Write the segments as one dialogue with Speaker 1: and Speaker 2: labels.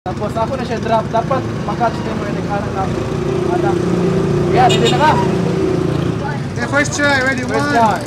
Speaker 1: Tapos ako na siya drop. Dapat makatch din mo yung nagharang na. Anak. Yeah, hindi na ka.
Speaker 2: Okay, first try, ready,
Speaker 1: First
Speaker 2: one.
Speaker 1: try.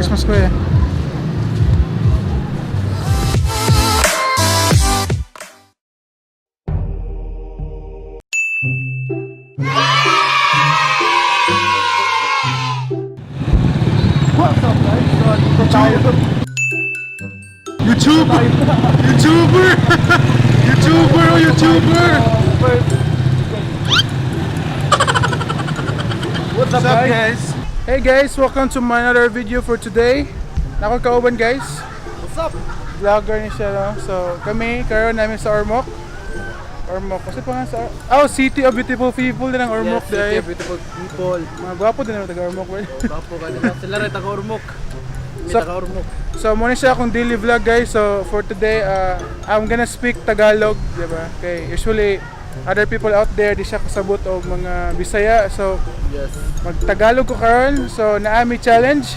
Speaker 2: Christmas ko eh.
Speaker 1: What's up guys? So, dito tayo.
Speaker 2: YouTuber! YouTuber! YouTuber! Oh, YouTuber!
Speaker 1: What's up guys?
Speaker 2: Hey guys, welcome to my another video for today. Nako kauban guys.
Speaker 1: What's up?
Speaker 2: Vlogger ni siya no. So kami karon namin sa Ormoc. Ormoc kasi pa nga sa City of Beautiful People din ang Ormoc
Speaker 1: Yes,
Speaker 2: dahil.
Speaker 1: beautiful people.
Speaker 2: Mga gwapo din ang taga Ormoc.
Speaker 1: Bapo ka nila. Sila rin taga-urmok. May
Speaker 2: So-
Speaker 1: taga-urmok.
Speaker 2: So muna siya akong daily vlog guys. So for today, I'm gonna speak Tagalog, di ba? Okay, usually other people out there di siya kasabot og mga Bisaya. So
Speaker 1: Yes.
Speaker 2: mag-Tagalog ko karon. So naami challenge.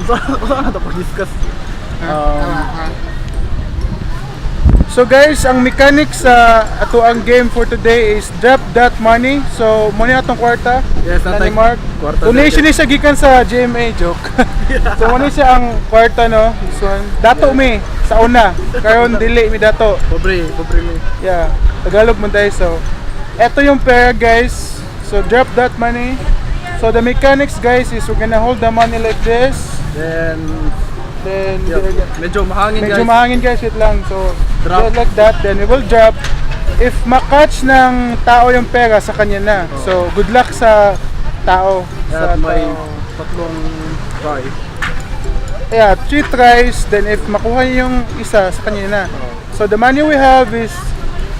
Speaker 1: Wala na ito pag-discuss.
Speaker 2: So guys, ang mechanics sa ato ang game for today is drop that money. So muna atong kwarta.
Speaker 1: Yes,
Speaker 2: na
Speaker 1: natay
Speaker 2: ni Mark.
Speaker 1: kwarta
Speaker 2: Donation ni siya gikan sa GMA joke. So muna siya ang kwarta no. This one. Dato mi sa una. Karon dili mi dato.
Speaker 1: Pobre mi.
Speaker 2: Yeah, Tagalog man tayo. So eto yung pera guys. So drop that money. So the mechanics guys is we're gonna hold the money like this.
Speaker 1: Then,
Speaker 2: Then
Speaker 1: medyo mahangin
Speaker 2: medyo
Speaker 1: guys.
Speaker 2: mahangin guys, wait lang. So,
Speaker 1: Drop.
Speaker 2: just like that, then we will drop. If makatch ng tao yung pera, sa kanya na. So, good luck sa tao.
Speaker 1: At may
Speaker 2: tao.
Speaker 1: tatlong try.
Speaker 2: Yeah, 3 tries, then if makuha niya yung isa, sa kanya na. So, the money we have is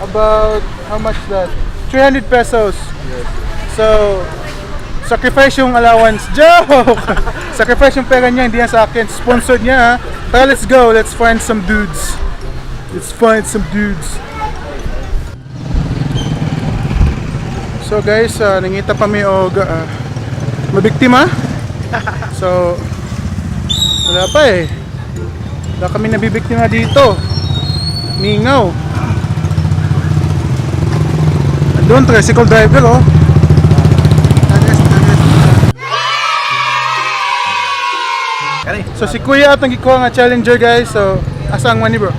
Speaker 2: about, how much that? 300 pesos.
Speaker 1: Yes.
Speaker 2: So, sacrifice yung allowance. Joke! Sacrifice yung pera niya, hindi yan sa akin. Sponsored niya ha. Tara, let's go. Let's find some dudes. Let's find some dudes. So guys, nangita pa mi og mabiktima. So, wala pa eh. Wala kami nabibiktima dito. Mingaw. Andun, tricycle driver oh.
Speaker 1: Kani?
Speaker 2: So si Kuya atong gikuha nga challenger guys. So asa ang money bro?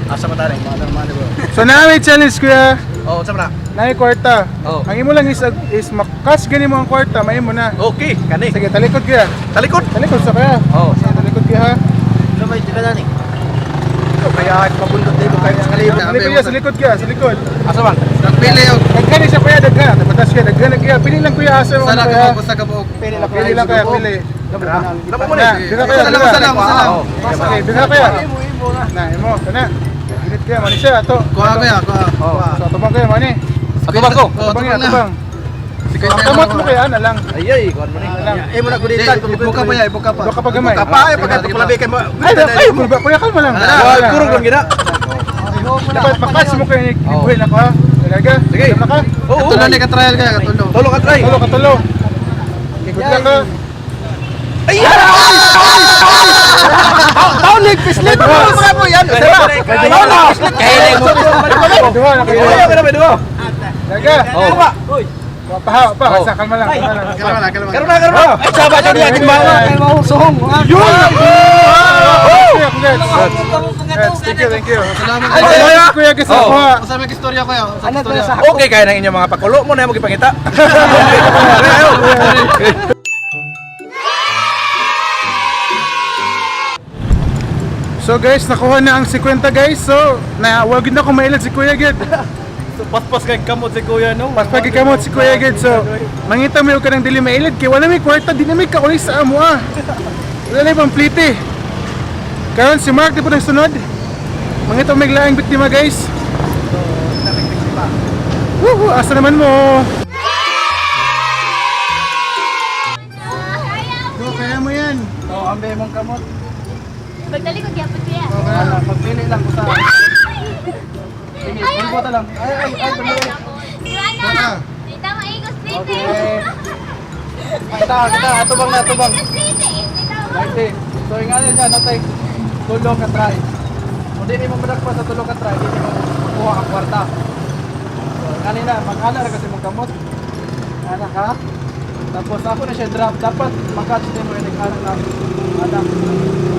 Speaker 1: Asa mata rin? Mga naman bro.
Speaker 2: So na may challenge Kuya.
Speaker 1: Oh, sa na?
Speaker 2: Na kwarta.
Speaker 1: Oh.
Speaker 2: Ang imo lang is makas gani mo ang kwarta, may mo na.
Speaker 1: Okay, kani.
Speaker 2: Sige, talikod Kuya.
Speaker 1: Talikod.
Speaker 2: Talikod sa Kuya.
Speaker 1: Oh,
Speaker 2: Sige, talikod Kuya ha.
Speaker 1: Sabay tika na ni. Kaya mabundot dito kahit sa kalibo.
Speaker 2: Talikod Kuya, sa likod Kuya, sa likod.
Speaker 1: Asa ba? Nagpili yun.
Speaker 2: Daghan siya Kuya, daghan. Matas Kuya, daghan Kuya. Pili lang Kuya asa mo.
Speaker 1: Sana
Speaker 2: Kuya.
Speaker 1: ka po sa kabuok.
Speaker 2: Pili lang Kuya, pili.
Speaker 1: Dapat mo
Speaker 2: Na, dito Kuya, dito.
Speaker 1: Salam.
Speaker 2: Okay, dito Kuya. Na, imo, kana. Ginit Kuya, mani siya ato.
Speaker 1: Kuha ko ya, kuha.
Speaker 2: So atubang Kuya, mani.
Speaker 1: Atubang ko.
Speaker 2: Atubang ya, atubang. Ang kamot mo Kuya, ana lang.
Speaker 1: Ay, kuha mo ni.
Speaker 2: Ano lang.
Speaker 1: Eh mo na guditan. Ibuka pa ya, ibuka pa.
Speaker 2: Ibuka pa gamay.
Speaker 1: Ibuka pa, ay pagkat palabi kay mo.
Speaker 2: Ay, bulba, Kuya, kalma lang.
Speaker 1: Wala, kurong lang gina.
Speaker 2: Dapat makas mo kayo ni Buhay na ko ha. Talaga?
Speaker 1: Sige.
Speaker 2: Kalma ka?
Speaker 1: Katulo ni ka-trial kaya katulo. Tulo ka try.
Speaker 2: Katulo. Ikot lang ka.
Speaker 1: Taon leg pislit mo mga po yan. Sira. Taon na. Kaya mo.
Speaker 2: Duha na kayo.
Speaker 1: Dua.
Speaker 2: Talaga?
Speaker 1: Oh.
Speaker 2: Paha, pa. Kalma lang.
Speaker 1: Karuna. Ay saba jud ya gimana kay mo suhong.
Speaker 2: Yun! Thank you.
Speaker 1: Salamat.
Speaker 2: Kuya Gisawa.
Speaker 1: Sa may istorya ko ya.
Speaker 3: Okay kaya ng inyong mga pakulo mo na mo gipangita.
Speaker 2: So guys, nakuha na ang 50 guys. So, wag na ko mailad si Kuya Gid.
Speaker 3: So, paspas kay kamot si kuya no.
Speaker 2: Paspag ikamot si Kuya Gid, so mangita mo ka ng dili mailid kay wala may kwarta, di na may kauli sa amo ah. Wala na ibang plite. Karon si Mark di po nagsunod. Mangita mo may laing biktima guys. Woohoo! Asa naman mo? Go, kaya mo yan.
Speaker 1: So, ambe mong kamot.
Speaker 4: Magdali ko gyapon kuya.
Speaker 1: Wala, magpili lang ko sa. Sige, pulbo ta lang. Ay, tuloy.
Speaker 4: Diwana. Dito maigos plate.
Speaker 1: Okay. Kita, atubang na, atubang. Right, so ingani siya natay tulog ka try. Kung di mo madak pa sa tulog ka try, di mo makuha ang kwarta. So ingani na, mag-ana ra kasi mong kamot. Ana ka. Tapos ako na siya drop, dapat makatch din mo yung anak na. Anak.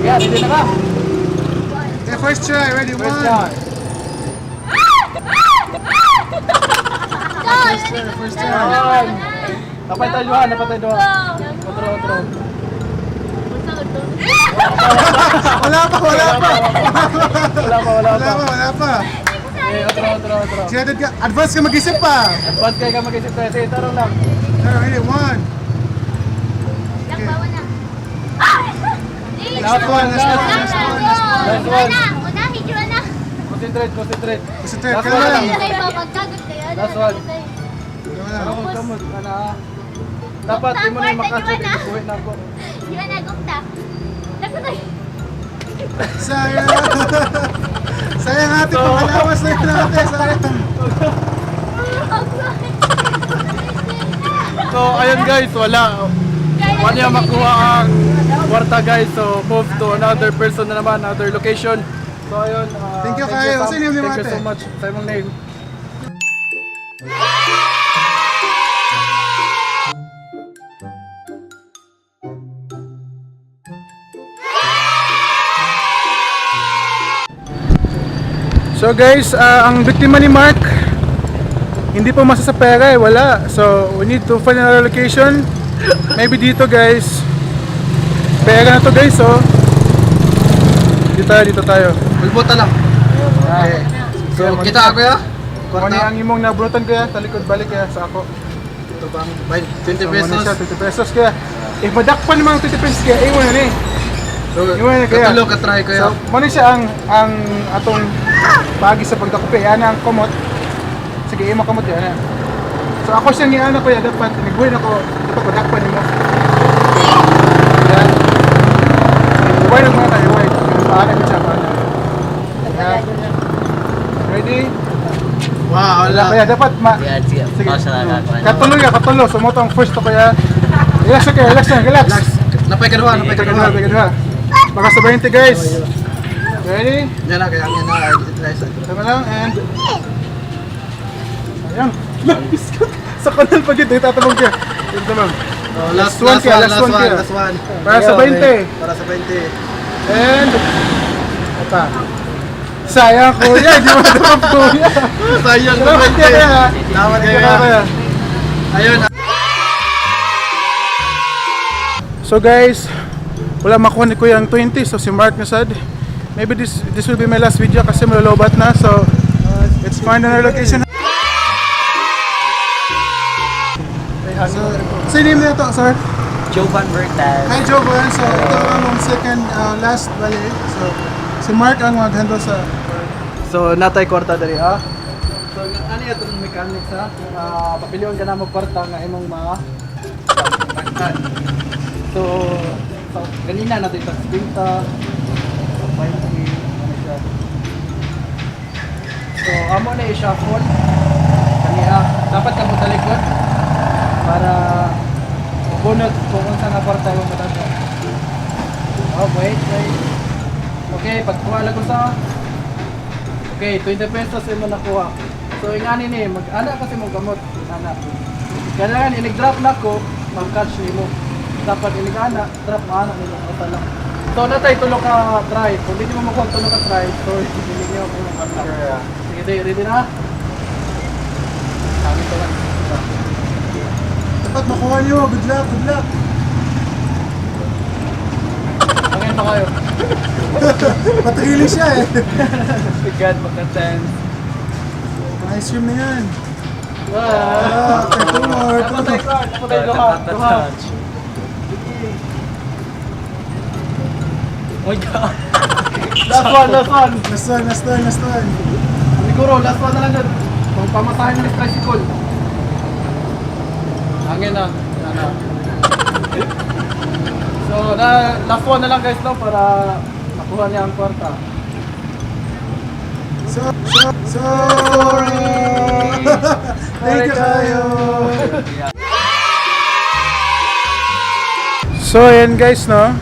Speaker 1: Yeah, hindi na ka.
Speaker 2: Okay, first try, ready,
Speaker 1: First
Speaker 2: one.
Speaker 1: try.
Speaker 2: First try.
Speaker 1: One. Napay tayo duha, napay tayo duha. Otro, otro.
Speaker 2: Wala pa, wala pa.
Speaker 1: Wala pa, wala pa.
Speaker 2: Wala pa.
Speaker 1: Okay, otro, otro, otro.
Speaker 2: Siya ka, advance ka mag-isip pa.
Speaker 1: Advance kayo ka mag-isip tayo. Sige, tarong lang.
Speaker 2: Ready, one.
Speaker 1: Last one, last one. Last one.
Speaker 4: Unahin yun na.
Speaker 1: Concentrate, concentrate.
Speaker 2: Concentrate
Speaker 1: Last
Speaker 2: ka
Speaker 1: one.
Speaker 2: lang.
Speaker 4: Magkagot kayo.
Speaker 1: Last one.
Speaker 2: Wala.
Speaker 1: Kamot, kamot. Ana. Dapat di mo na yung makatch. Buhay na ako.
Speaker 4: Yun na, gupta. Nagpatay.
Speaker 2: Sayang. Sayang ate, pangalawas na yun natin. Sayang.
Speaker 1: So, ayun guys, wala. Wala niya makuha ang kwarta guys. So, move to another person na naman, another location. So, ayun.
Speaker 2: Thank you kayo. Sino yung
Speaker 1: Thank you
Speaker 2: ate?
Speaker 1: so much sa imong name.
Speaker 2: So guys, ang biktima ni Mark, hindi po masa sa pera eh, wala. So, we need to find another location. Maybe dito guys. Pera na to guys, oh. Dito tayo.
Speaker 3: Ulbota lang.
Speaker 2: Okay.
Speaker 3: So, kita ako ya.
Speaker 2: Kung ano ang imong nabrutan kaya, talikod balik kaya sa ako.
Speaker 3: Ito bang 20
Speaker 2: So,
Speaker 3: pesos.
Speaker 2: muna siya, 20 pesos kaya. If madakpan naman ang 20 pesos kaya, iwan na ni.
Speaker 3: So,
Speaker 2: Iwan na kaya.
Speaker 3: katulo ka try ko ya.
Speaker 2: So, muna siya ang atong pagi sa pagdakupi. Yan ang komot. Sige, imo komot yan. So, ako siya niya ko ya, dapat niguhin ako, dapat madakpan nimo. Yan. Iwan ang mga tayo, iwan. Paano ko siya, paano. Yan. Ready?
Speaker 3: Wow,
Speaker 2: Wala kaya, dapat
Speaker 5: Yan, sige.
Speaker 2: Sige.
Speaker 5: Pause na lang.
Speaker 2: Katuloy ka, katuloy. Sumoto ang first to kaya. Relax ka, relax na, relax.
Speaker 3: Napay ka naman, napay ka naman.
Speaker 2: Pagkakadwa. Baka sa 20 guys. Ready?
Speaker 3: Yan na, kaya yan na.
Speaker 2: Tama lang, and... Ayan. Sa kanal pag ito, itatabog ka. Ito naman.
Speaker 3: Oh, last
Speaker 2: one
Speaker 3: one,
Speaker 2: kaya,
Speaker 3: last
Speaker 2: last one
Speaker 3: one,
Speaker 2: kaya.
Speaker 3: last one.
Speaker 2: Para sa 20.
Speaker 3: Para sa 20.
Speaker 2: And... Apa? Sayang kuya, di mo naman kuya.
Speaker 3: Sayang sa
Speaker 2: Salamat
Speaker 3: 20.
Speaker 2: kaya.
Speaker 3: Salamat
Speaker 2: Salamat
Speaker 3: kaya.
Speaker 2: kaya.
Speaker 3: Ayun.
Speaker 2: So guys, wala makuha ni Kuya ang 20, so si Mark na sad. Maybe this will be my last video kasi malolobat na, so let's find another location. So, say name na ito, sir?
Speaker 5: Jovan Bertal.
Speaker 2: Hi Jovan, so ito ang second last bali. So, si Mark ang mag-handle sa...
Speaker 1: So, natay kwarta dali ah. So, ano yung itong mechanics ha? Papiliwan ka na mo kwarta nga imong mga tangkan. So, ganina natin ito 50, 20, ano siya. So, amo na i-shuffle. Kaniya, dapat ka mo talikod para bunot kung unsa nga kwarta yung matanda. Oh, wait. Okay, pagkuha lang ko sa... Okay, 20 pesos yung nakuha. So, ingani ni, mag-ana kasi mong gamot. Ana. Kailangan, inig-drop na ko, mag-catch ni mo. Dapat inig-ana, drop na ana nila. Ito lang. So, natay, tulog ka try. Kung hindi mo makuha tulog ka try, so, hindi niyo ako yung kanta. Sige, ready na? Sabi ko lang.
Speaker 2: Dapat makuha niyo, good luck, good luck.
Speaker 1: Ngayon pa kayo.
Speaker 2: Patrili siya eh.
Speaker 1: Bigad, magka-10.
Speaker 2: Ice cream na yan.
Speaker 1: Ah,
Speaker 2: Two more.
Speaker 1: napatay ko. Napatay duha.
Speaker 5: Oh my God.
Speaker 1: Last one.
Speaker 2: Last one.
Speaker 1: Siguro, last one na lang dyan. Kung pamatahin ng tricycle. Hangin na. Yan na. So, last one na lang guys no, para nakuha niya ang kwarta.
Speaker 2: Sorry! Thank you kayo! So, ayan guys, no?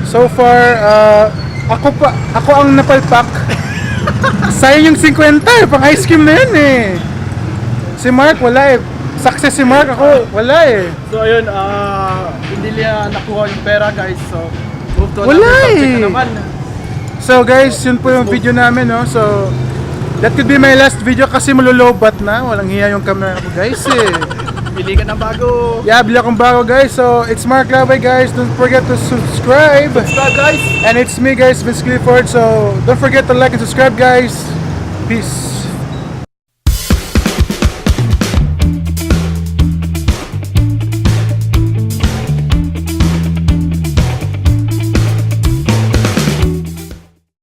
Speaker 2: So far, ako ang napalpak. Sayang yung 50 pang ice cream na yun eh. Si Mark, wala eh. Success si Mark, ako, wala eh.
Speaker 1: So ayun, hindi niya nakuha yung pera guys. So, move to
Speaker 2: Wala
Speaker 1: another subject
Speaker 2: eh.
Speaker 1: na naman.
Speaker 2: So guys, yun po yung video namin, no? So, that could be my last video kasi malulobat na. Walang hiya yung camera ko guys eh.
Speaker 1: Pili ka ng bago.
Speaker 2: Yeah, bili akong bago guys. So, it's Mark Labay guys. Don't forget to subscribe.
Speaker 1: Subscribe guys.
Speaker 2: And it's me guys, Vince Clifford. So, don't forget to like and subscribe guys. Peace.